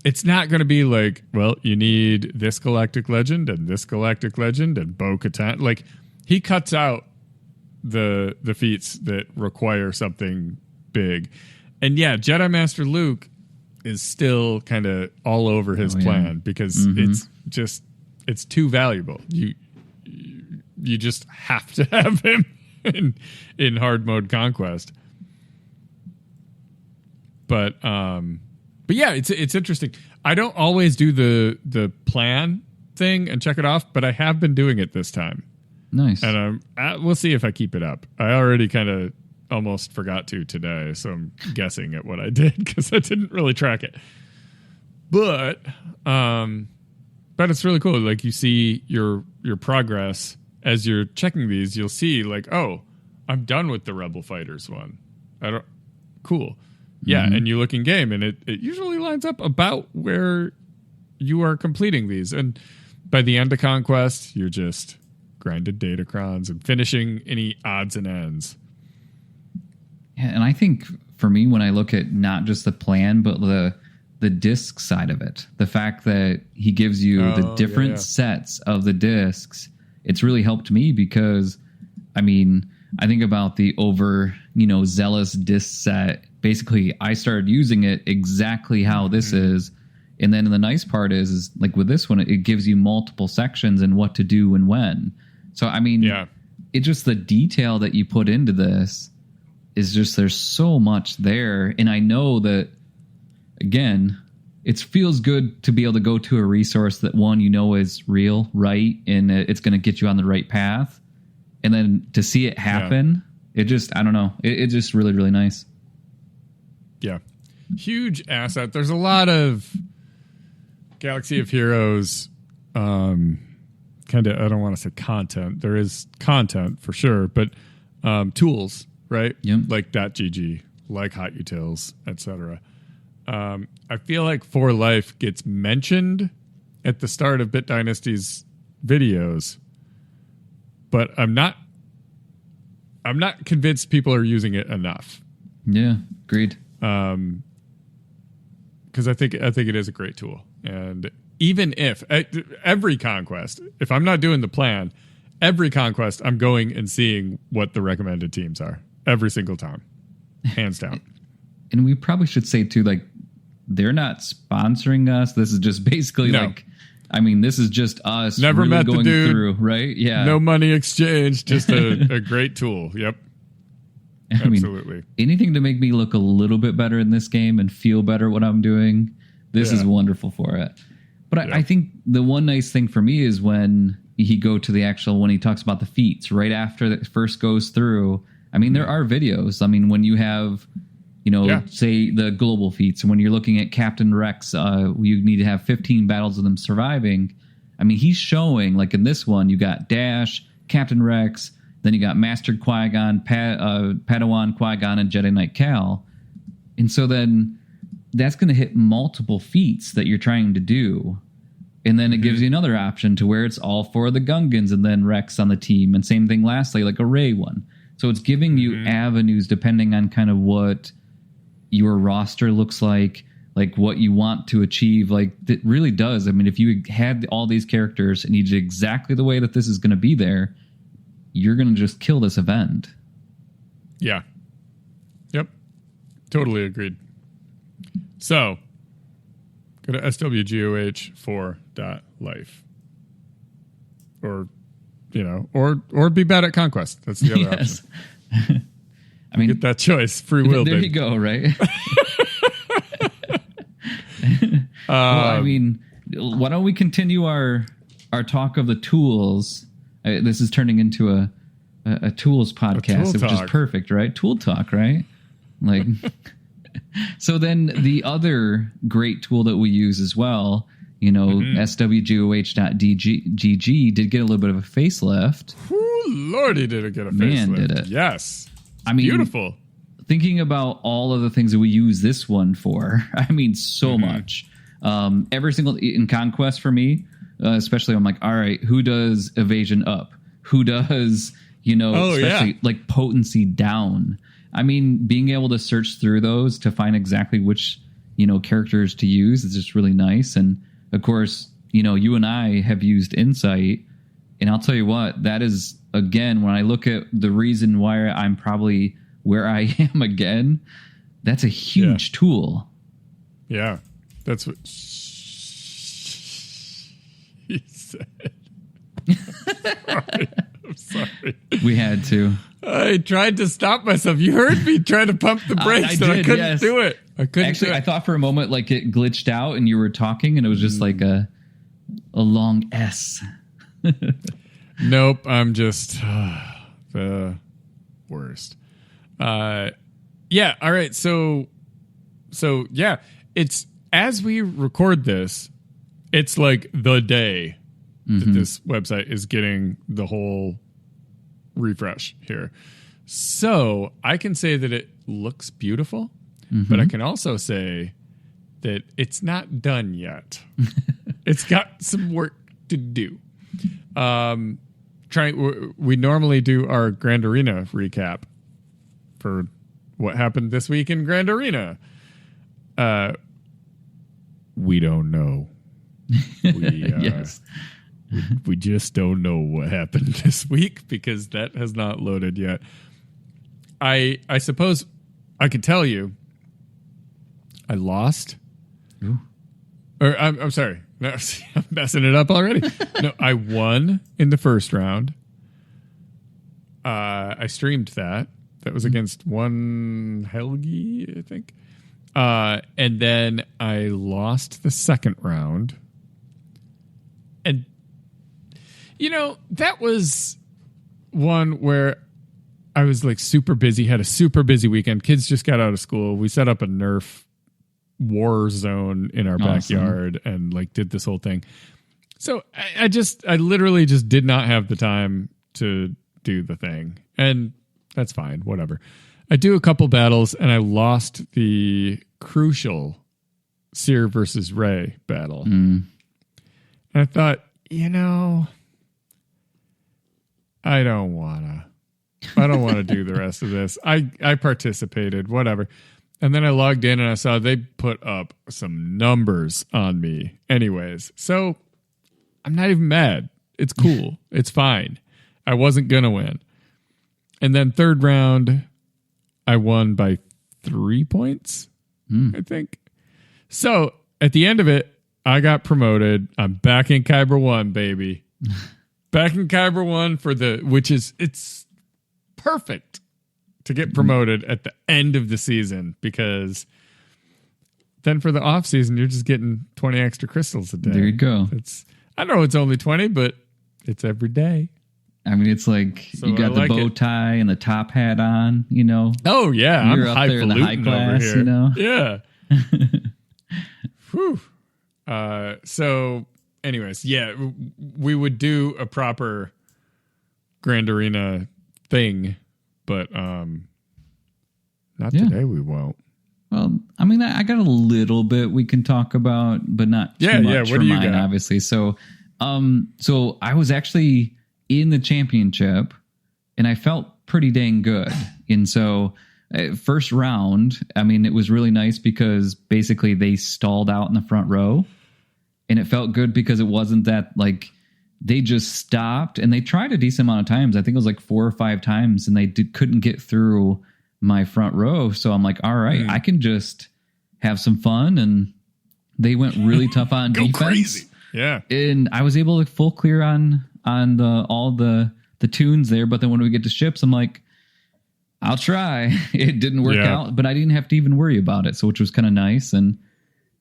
[SPEAKER 2] It's not going to be like, well, you need this Galactic Legend and this Galactic Legend and Bo-Katan. Like, he cuts out the feats that require something big. And yeah, Jedi Master Luke is still kind of all over his plan because it's too valuable. You just have to have him in hard mode Conquest. But yeah, it's interesting. I don't always do the plan thing and check it off, but I have been doing it this time.
[SPEAKER 3] Nice.
[SPEAKER 2] And we'll see if I keep it up. I already kind of almost forgot to today, so I'm guessing at what I did because I didn't really track it. But it's really cool. Like, you see your progress as you're checking these. You'll see, like, oh, I'm done with the Rebel Fighters one. Cool. Yeah, and you look in game, and it usually lines up about where you are completing these. And by the end of Conquest, you're just grinded datacrons and finishing any odds and ends.
[SPEAKER 3] Yeah, and I think for me, when I look at not just the plan, but the disc side of it, the fact that he gives you the different sets of the discs, it's really helped me because, I mean, I think about the zealous disc set. Basically, I started using it exactly how this is. And then the nice part is like with this one, it gives you multiple sections and what to do and when. So, I mean, it's just the detail that you put into this is just, there's so much there. And I know that, again, it feels good to be able to go to a resource that is real, right? And it's going to get you on the right path. And then to see it happen, it just, I don't know. It's just really, really nice.
[SPEAKER 2] Yeah. Huge asset. There's a lot of Galaxy of Heroes, kind of, I don't want to say content. There is content for sure, but tools, right?
[SPEAKER 3] Yep.
[SPEAKER 2] Like .gg, like hotutils, etc. I feel like For Life gets mentioned at the start of Bit Dynasty's videos, but I'm not convinced people are using it enough.
[SPEAKER 3] Yeah, agreed.
[SPEAKER 2] because I think it is a great tool. And even if every conquest, if I'm not doing the plan, every conquest, I'm going and seeing what the recommended teams are every single time, hands down.
[SPEAKER 3] And we probably should say too, like, they're not sponsoring us. This is just basically this is just us
[SPEAKER 2] never
[SPEAKER 3] really
[SPEAKER 2] met
[SPEAKER 3] going
[SPEAKER 2] the dude,
[SPEAKER 3] through, right? Yeah.
[SPEAKER 2] No money exchange, just a great tool. Yep. Absolutely.
[SPEAKER 3] Anything to make me look a little bit better in this game and feel better what I'm doing, this is wonderful for it. But I think the one nice thing for me is when he talks about the feats right after it first goes through. I mean, there are videos. I mean, when you have, say the global feats, and when you're looking at Captain Rex, you need to have 15 battles of them surviving. I mean, he's showing, like in this one, you got Dash, Captain Rex, then you got Master Qui-Gon, Padawan Qui-Gon, and Jedi Knight Cal. And so then that's going to hit multiple feats that you're trying to do. And then it gives you another option to where it's all for the Gungans and then Rex on the team. And same thing lastly, like a Rey one. So it's giving you avenues depending on kind of what your roster looks like what you want to achieve. Like, it really does. I mean, if you had all these characters and you did exactly the way that this is going to be there, you're going to just kill this event.
[SPEAKER 2] Yeah. Yep. Totally agreed. So, go to swgoh4.life. Or, or be bad at Conquest. That's the other option. I mean, get that choice. Free will.
[SPEAKER 3] There you go, right? Well, I mean, why don't we continue our talk of the tools? This is turning into a tools podcast, which is perfect, right? Tool talk, right? Like, so then the other great tool that we use as well, swgoh.gg did get a little bit of a facelift.
[SPEAKER 2] Ooh, Lordy, did it get a facelift?
[SPEAKER 3] Man, did it.
[SPEAKER 2] Yes.
[SPEAKER 3] I mean,
[SPEAKER 2] beautiful.
[SPEAKER 3] Thinking about all of the things that we use this one for, I mean, so much. Every single in Conquest for me, especially, I'm like, all right, who does evasion up? Who does, especially like potency down? I mean, being able to search through those to find exactly which, characters to use is just really nice. And of course, you and I have used Insight, and I'll tell you what, that is, again, when I look at the reason why I'm probably where I am again, that's a huge tool.
[SPEAKER 2] Yeah, that's what he said. I'm sorry.
[SPEAKER 3] We had to.
[SPEAKER 2] I tried to stop myself. You heard me try to pump the brakes, and I couldn't do it.
[SPEAKER 3] I thought for a moment like it glitched out, and you were talking, and it was just like a long S.
[SPEAKER 2] Nope, I'm just the worst. Yeah. All right. So yeah, it's as we record this, it's like the day that this website is getting the whole refresh here. So I can say that it looks beautiful, but I can also say that it's not done yet. It's got some work to do. We normally do our Grand Arena recap for what happened this week in Grand Arena. We don't know.
[SPEAKER 3] Yes.
[SPEAKER 2] We just don't know what happened this week because that has not loaded yet. I suppose I could tell you I lost.
[SPEAKER 3] Ooh.
[SPEAKER 2] Or I'm sorry. No, I'm messing it up already. No, I won in the first round. I streamed that. That was against one Helgi, I think. And then I lost the second round. And, that was one where I was like super busy, had a super busy weekend. Kids just got out of school. We set up a Nerf war zone in our backyard and like did this whole thing. So I literally just did not have the time to do the thing. And that's fine. Whatever. I do a couple battles and I lost the crucial Seer versus Rey battle. And I thought, I don't want to do the rest of this. I participated, whatever. And then I logged in and I saw they put up some numbers on me anyways. So I'm not even mad. It's cool. It's fine. I wasn't going to win. And then third round, I won by 3 points, I think. So at the end of it, I got promoted. I'm back in Kyber 1, baby. Back in Kyber 1 it's perfect to get promoted at the end of the season, because then for the off season, you're just getting 20 extra crystals a day.
[SPEAKER 3] There you go.
[SPEAKER 2] I know it's only 20, but it's every day.
[SPEAKER 3] I mean, it's like you got the bow tie and the top hat on, you know.
[SPEAKER 2] Oh, yeah.
[SPEAKER 3] You're up there in the high class,
[SPEAKER 2] over here.
[SPEAKER 3] you know.
[SPEAKER 2] Yeah. Whew. So, anyways, yeah, we would do a proper Grand Arena thing, but not today. We won't.
[SPEAKER 3] Well, I mean, I got a little bit we can talk about, but not too much
[SPEAKER 2] What
[SPEAKER 3] for
[SPEAKER 2] do you
[SPEAKER 3] mine,
[SPEAKER 2] got?
[SPEAKER 3] obviously. So I was actually in the championship, and I felt pretty dang good. And so first round, I mean, it was really nice because basically they stalled out in the front row, and it felt good because it wasn't that like they just stopped, and they tried a decent amount of times. I think it was like 4 or 5 times, and they couldn't get through my front row. So I'm like, all right, I can just have some fun. And they went really tough on
[SPEAKER 2] Go
[SPEAKER 3] defense.
[SPEAKER 2] crazy. Yeah.
[SPEAKER 3] And I was able to full clear on all the tunes there. But then when we get to ships, I'm like, I'll try. It didn't work out, but I didn't have to even worry about it. So, which was kind of nice. And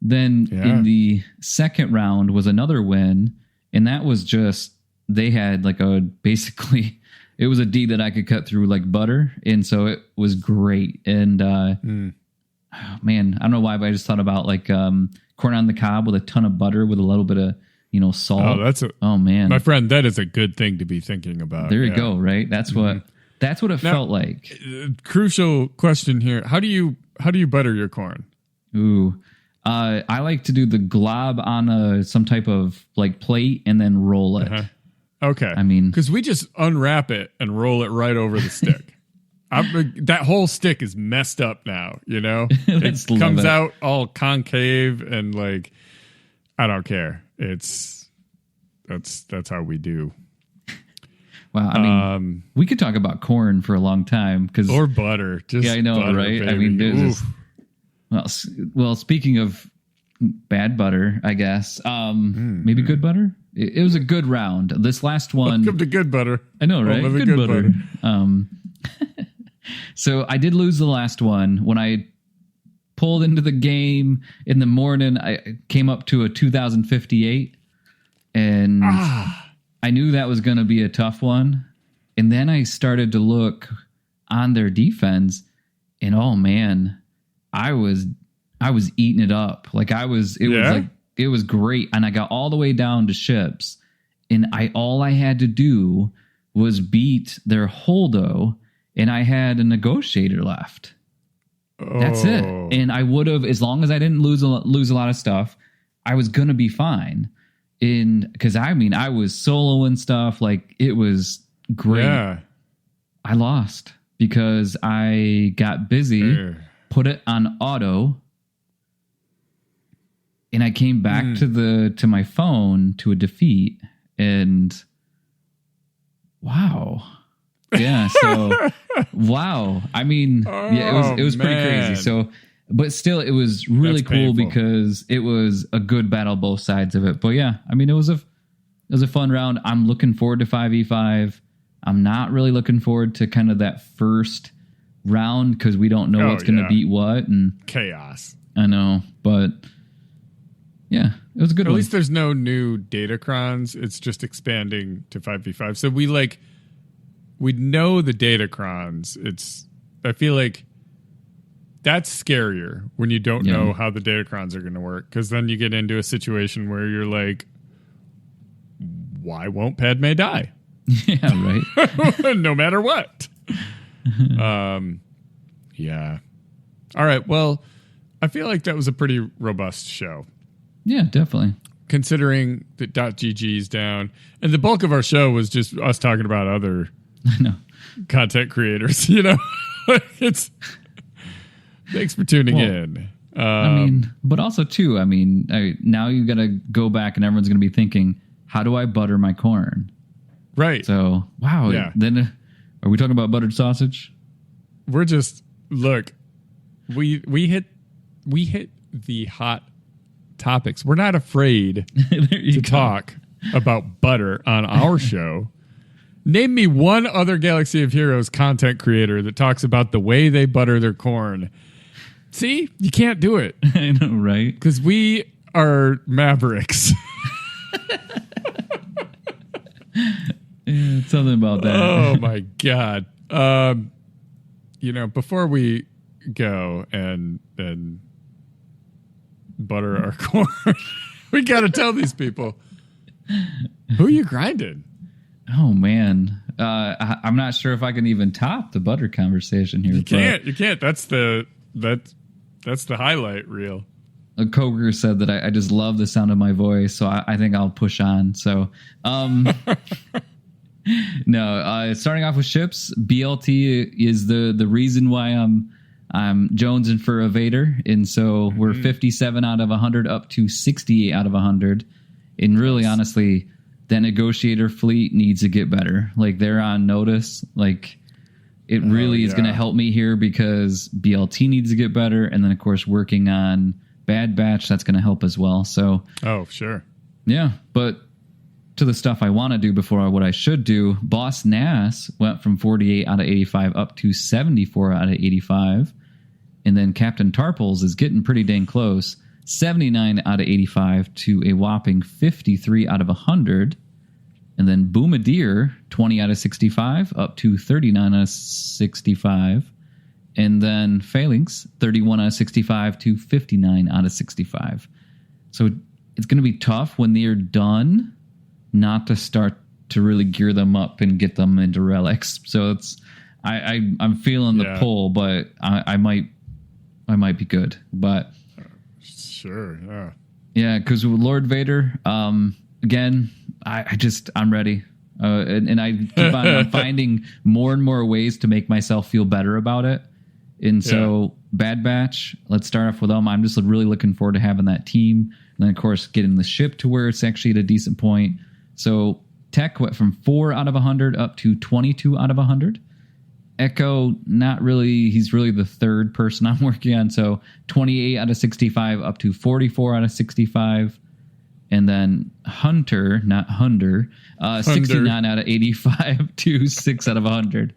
[SPEAKER 3] then in the second round was another win. And that was just, they had like basically it was a D that I could cut through like butter. And so it was great. And oh, man, I don't know why, but I just thought about like corn on the cob with a ton of butter with a little bit of, salt.
[SPEAKER 2] Oh,
[SPEAKER 3] man,
[SPEAKER 2] my friend, that is a good thing to be thinking about.
[SPEAKER 3] There you go. Right. That's what it felt like.
[SPEAKER 2] Crucial question here. How do you butter your corn?
[SPEAKER 3] Ooh, I like to do the glob on some type of like plate and then roll it.
[SPEAKER 2] Okay.
[SPEAKER 3] I mean,
[SPEAKER 2] because we just unwrap it and roll it right over the stick. That whole stick is messed up now, it comes out all concave and like, I don't care. That's how we do.
[SPEAKER 3] Wow. I mean, we could talk about corn for a long time
[SPEAKER 2] or butter. Just
[SPEAKER 3] I know,
[SPEAKER 2] butter,
[SPEAKER 3] right?
[SPEAKER 2] Baby.
[SPEAKER 3] I mean, well, speaking of bad butter, I guess, maybe good butter. It was a good round. This last one.
[SPEAKER 2] Welcome to good butter.
[SPEAKER 3] I know, right? Good butter. So I did lose the last one when I pulled into the game in the morning. I came up to a 2058, and I knew that was going to be a tough one. And then I started to look on their defense, and oh man, I was eating it up. Like it was great. And I got all the way down to ships, and all I had to do was beat their holdo, and I had a negotiator left. That's it. And I would have, as long as I didn't lose a lot of stuff, I was going to be fine. Because I was soloing stuff. Like, it was great. Yeah. I lost because I got busy, put it on auto, and I came back to my phone to a defeat, and wow. Yeah. So, wow. I mean, it was pretty crazy. So, but still, it was really cool because it was a good battle, both sides of it. But yeah, I mean, it was a fun round. I'm looking forward to 5v5. I'm not really looking forward to kind of that first round because we don't know what's going to beat what, and
[SPEAKER 2] chaos.
[SPEAKER 3] I know, but yeah, it was a good one.
[SPEAKER 2] At least there's no new datacrons. It's just expanding to 5v5. So we know the datacrons. I feel like that's scarier when you don't know how the datacrons are going to work, because then you get into a situation where you're like, why won't Padme die?
[SPEAKER 3] Yeah, right.
[SPEAKER 2] No matter what. Yeah. All right. Well, I feel like that was a pretty robust show.
[SPEAKER 3] Yeah, definitely.
[SPEAKER 2] Considering that .gg's down, and the bulk of our show was just us talking about other content creators, it's Thanks for tuning in.
[SPEAKER 3] But also too, now you got to go back and everyone's going to be thinking, how do I butter my corn?
[SPEAKER 2] Right.
[SPEAKER 3] So, wow.
[SPEAKER 2] Yeah.
[SPEAKER 3] Then are we talking about buttered sausage?
[SPEAKER 2] We're just, look, we hit the hot topics. We're not afraid to talk about butter on our show. Name me one other Galaxy of Heroes content creator that talks about the way they butter their corn. See, you can't do it.
[SPEAKER 3] I know, right?
[SPEAKER 2] Because we are mavericks.
[SPEAKER 3] Yeah, something about that.
[SPEAKER 2] Oh my God. Before we go and butter our corn, we got to tell these people who you grinding.
[SPEAKER 3] Oh man. I'm not sure if I can even top the butter conversation here.
[SPEAKER 2] You can't. That's the highlight reel.
[SPEAKER 3] A coworker said that I just love the sound of my voice, so I think I'll push on. So, no. Starting off with ships, BLT is the reason why I'm jonesing for a Vader, and so we're 57 out of 100 up to 68 out of 100, and really, honestly, that negotiator fleet needs to get better. Like, they're on notice. Like, it really is going to help me here because BLT needs to get better, and then of course working on Bad Batch, that's going to help as well. So,
[SPEAKER 2] sure,
[SPEAKER 3] yeah. But to the stuff I want to do before what I should do, Boss Nass went from 48 out of 85 up to 74 out of 85, and then Captain Tarples is getting pretty dang close, 79 out of 85 to a whopping 53 out of 100. And then Boomadier, 20 out of 65 up to 39 out of 65. And then Phalanx, 31 out of 65 to 59 out of 65. So it's going to be tough when they're done not to start to really gear them up and get them into relics. So I'm feeling the pull, but I might be good. But
[SPEAKER 2] sure, yeah.
[SPEAKER 3] Yeah, because with Lord Vader, again, I'm ready. And I keep on finding more and more ways to make myself feel better about it. And so Bad Batch, let's start off with them. I'm just really looking forward to having that team. And then, of course, getting the ship to where it's actually at a decent point. So Tech went from 4 out of 100 up to 22 out of 100. Echo, not really. He's really the third person I'm working on. So 28 out of 65 up to 44 out of 65. And then Hunter, not Hunder, 69 out of 85 to 6 out of 100.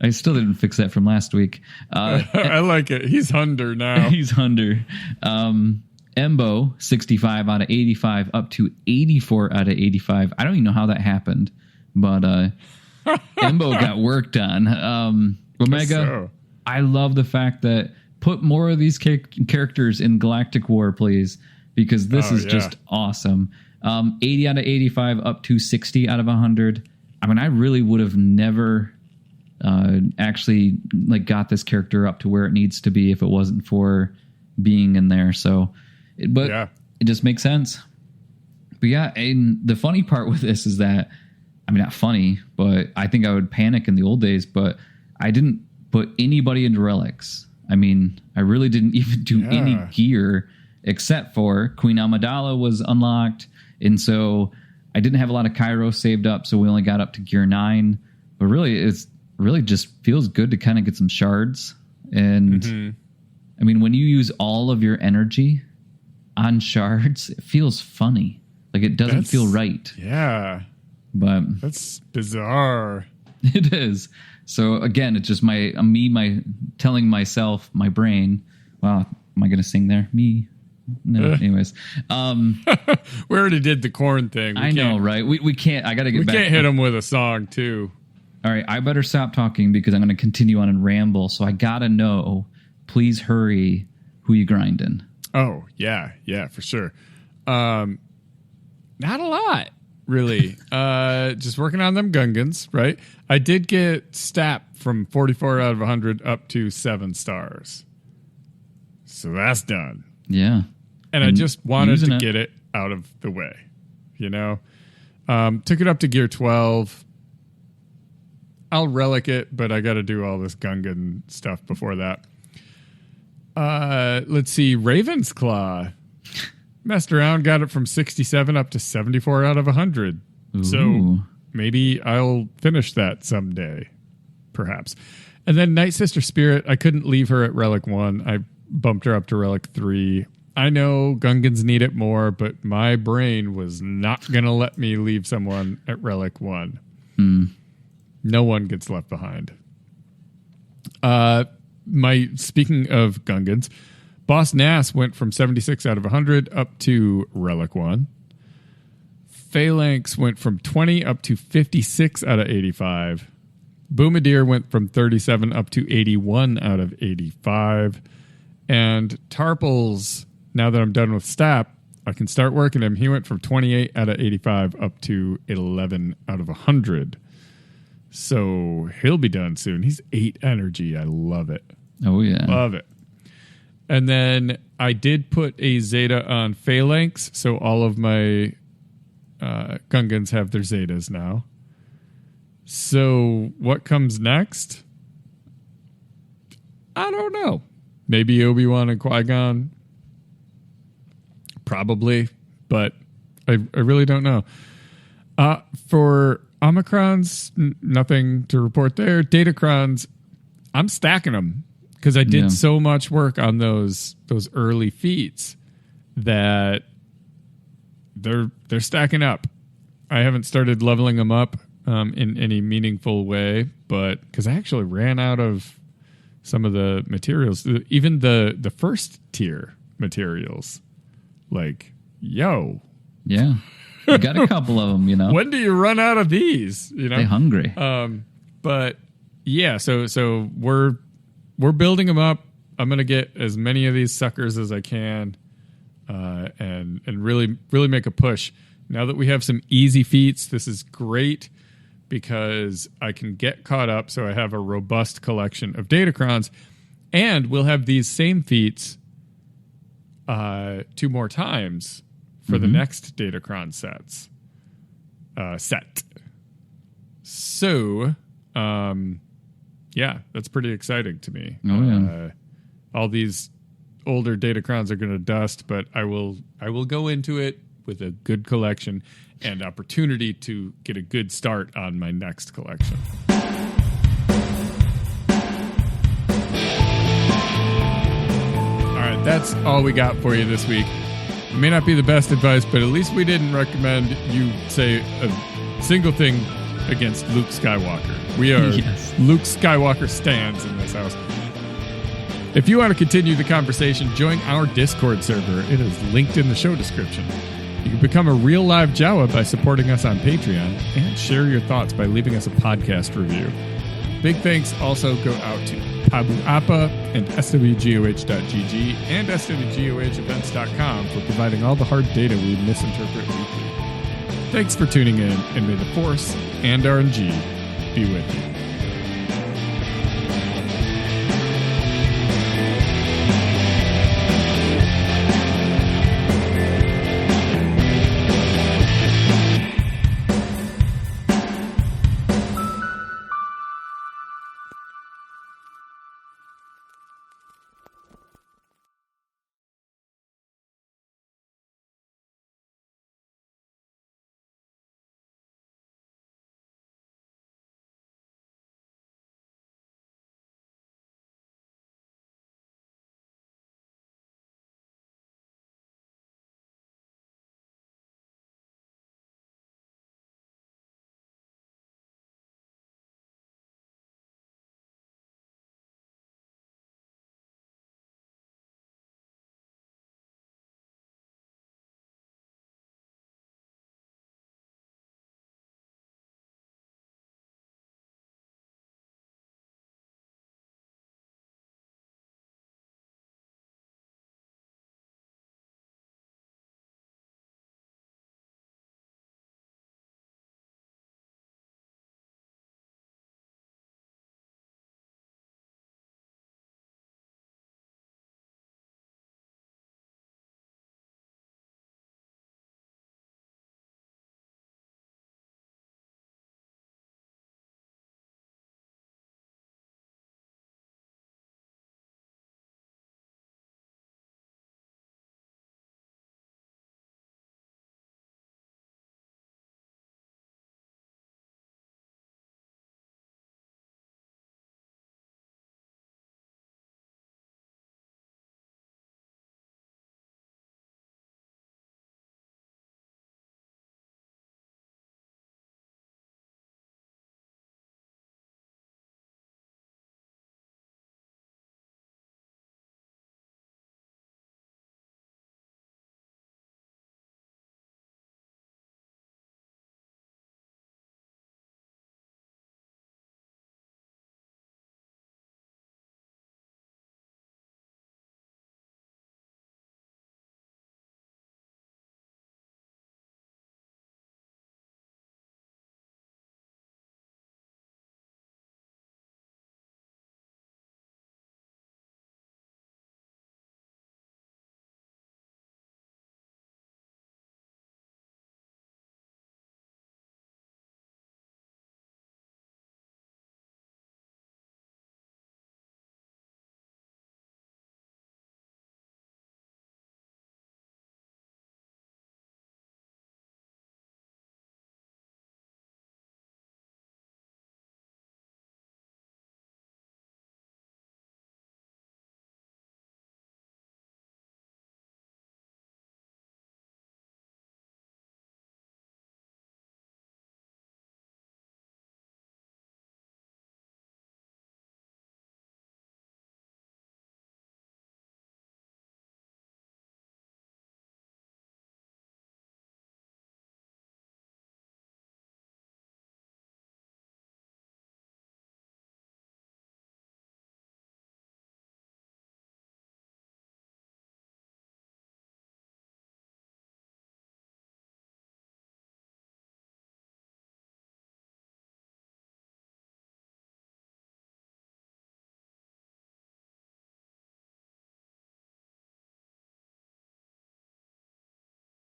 [SPEAKER 3] I still didn't fix that from last week.
[SPEAKER 2] I like it. He's Hunder now.
[SPEAKER 3] He's Hunder. Embo, 65 out of 85 up to 84 out of 85. I don't even know how that happened, but Embo got worked on. Omega, I love the fact that put more of these characters in Galactic War, please, because this is just awesome. 80 out of 85 up to 60 out of 100. I mean, I really would have never actually got this character up to where it needs to be if it wasn't for being in there. So, it just makes sense. But yeah, and the funny part with this is that, I mean, not funny, but I think I would panic in the old days, but I didn't put anybody into relics. I mean, I really didn't even do any gear except for Queen Amidala was unlocked. And so I didn't have a lot of Kairos saved up. So we only got up to gear 9, but it's really just feels good to kind of get some shards. And I mean, when you use all of your energy on shards, it feels funny. Like it doesn't feel right.
[SPEAKER 2] Yeah.
[SPEAKER 3] But
[SPEAKER 2] that's bizarre.
[SPEAKER 3] It is. So again, it's just my telling myself, my brain, wow, am I going to sing there? Me. No, anyways.
[SPEAKER 2] We already did the corn thing.
[SPEAKER 3] I know, right? We can't. I got to get back.
[SPEAKER 2] We can't hit him with a song, too.
[SPEAKER 3] All right. I better stop talking because I'm going to continue on and ramble. So I got to know, please hurry, who you grinding?
[SPEAKER 2] Oh, yeah, for sure. Not a lot, really. Just working on them Gungans, right? I did get Stap from 44 out of 100 up to 7 stars. So that's done.
[SPEAKER 3] Yeah.
[SPEAKER 2] And I just wanted to get it out of the way, you know? Took it up to gear 12. I'll relic it, but I got to do all this Gungan stuff before that. Let's see. Raven's Claw. Messed around, got it from 67 up to 74 out of 100.
[SPEAKER 3] Ooh.
[SPEAKER 2] So maybe I'll finish that someday, perhaps. And then Night Sister Spirit, I couldn't leave her at Relic 1. I bumped her up to Relic 3. I know Gungans need it more, but my brain was not going to let me leave someone at Relic 1. No one gets left behind. Speaking of Gungans, Boss Nass went from 76 out of 100 up to Relic 1. Phalanx went from 20 up to 56 out of 85. Boomadir went from 37 up to 81 out of 85. And Tarples, now that I'm done with Stap, I can start working him. He went from 28 out of 85 up to 11 out of 100. So he'll be done soon. He's 8 energy. I love it.
[SPEAKER 3] Oh, yeah.
[SPEAKER 2] Love it. And then I did put a Zeta on Phalanx, so all of my Gungans have their Zetas now. So what comes next? I don't know. Maybe Obi-Wan and Qui-Gon. Probably, but I really don't know. For Omicrons, nothing to report there. Datacrons, I'm stacking them because I did so much work on those early feats that they're stacking up. I haven't started leveling them up in any meaningful way, but because I actually ran out of some of the materials, even the first tier materials. Like, yo,
[SPEAKER 3] yeah, you got a couple of them.
[SPEAKER 2] When do you run out of these?
[SPEAKER 3] They're hungry.
[SPEAKER 2] But yeah, so we're building them up. I'm gonna get as many of these suckers as I can, and really make a push. Now that we have some easy feats, this is great because I can get caught up. So I have a robust collection of Datacrons, and we'll have these same feats 2 more times for the next Datacron set. So, yeah, that's pretty exciting to me.
[SPEAKER 3] Oh, yeah.
[SPEAKER 2] All these older Datacrons are going to dust, but I will go into it with a good collection and opportunity to get a good start on my next collection. All right, that's all we got for you this week. It may not be the best advice, but at least we didn't recommend you say a single thing against Luke Skywalker. We are Luke Skywalker stans in this house. If you want to continue the conversation, join our Discord server. It is linked in the show description. You can become a real live Jawa by supporting us on Patreon and share your thoughts by leaving us a podcast review. Big thanks also go out to Pabu Appa and swgoh.gg and swgohevents.com for providing all the hard data we misinterpret weekly. Thanks for tuning in, and may the Force and RNG be with you.